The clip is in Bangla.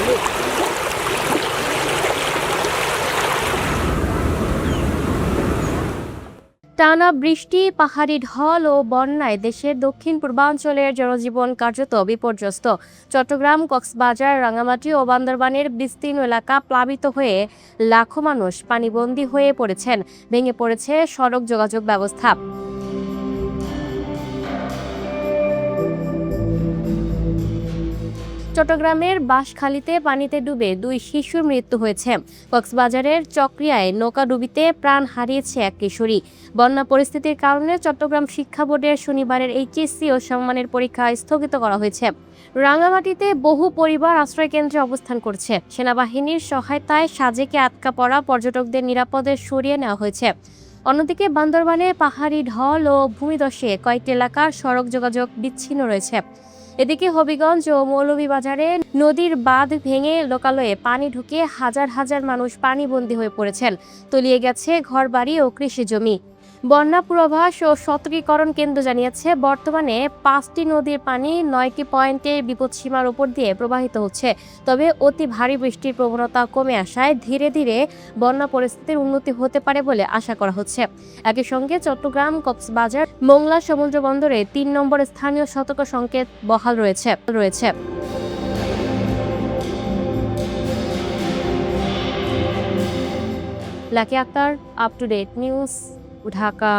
টানা বৃষ্টি, পাহাড়ি ঢল ও বন্যায় দেশের দক্ষিণ পূর্বাঞ্চলের জনজীবন কার্যত বিপর্যস্ত। চট্টগ্রাম, কক্সবাজার, রাঙামাটি ও বান্দরবানের বিস্তীর্ণ এলাকা প্লাবিত হয়ে লাখো মানুষ পানিবন্দী হয়ে পড়েছেন। ভেঙে পড়েছে সড়ক যোগাযোগ ব্যবস্থা। চট্টগ্রামের বাঁশখালীতে পানিতে ডুবে 2 শিশুর মৃত্যু হয়েছে। কক্সবাজারের চকরিয়ায় নৌকাডুবিতে প্রাণ হারিয়েছে এক কিশোরী। বন্যা পরিস্থিতির কারণে চট্টগ্রাম শিক্ষা বোর্ডের শনিবারের এইচএসসি ও সম্মানের পরীক্ষা স্থগিত করা হয়েছে। রাঙামাটিতে বহু পরিবার আশ্রয়কেন্দ্রে অবস্থান করছে। সেনাবাহিনীর সহায়তায় সাজেকে আটকা পড়া পর্যটকদের নিরাপদে সরিয়ে নেওয়া হয়েছে। অন্যদিকে বান্দরবানে পাহাড়ি ঢল ও ভূমিধসে কয়েকটি এলাকার সড়ক যোগাযোগ বিচ্ছিন্ন রয়েছে। এদিকে হবিগঞ্জ ও মৌলভীবাজারে নদীর বাঁধ ভেঙে লোকালয়ে পানি ঢুকে হাজার হাজার মানুষ পানিবন্দী হয়ে পড়েছেন। তলিয়ে গেছে ঘরবাড়ি ও কৃষি জমি। বন্যা পূর্বাভাস ও সতর্কীকরণ কেন্দ্র জানিয়েছে, বর্তমানে 5টি নদীর পানি 9টি পয়েন্টে বিপদসীমার উপর দিয়ে প্রবাহিত হচ্ছে। তবে অতি ভারী বৃষ্টির প্রবণতা কমে আসায় ধীরে ধীরে বন্যা পরিস্থিতির উন্নতি হতে পারে বলে আশা করা হচ্ছে। একই সঙ্গে চট্টগ্রাম, কক্সবাজার, মোংলা সমুদ্র বন্দরে 3 নম্বর স্থানীয় সতর্ক সংকেত বহাল রয়েছে। Lucky Akter, up to date news, Dhaka.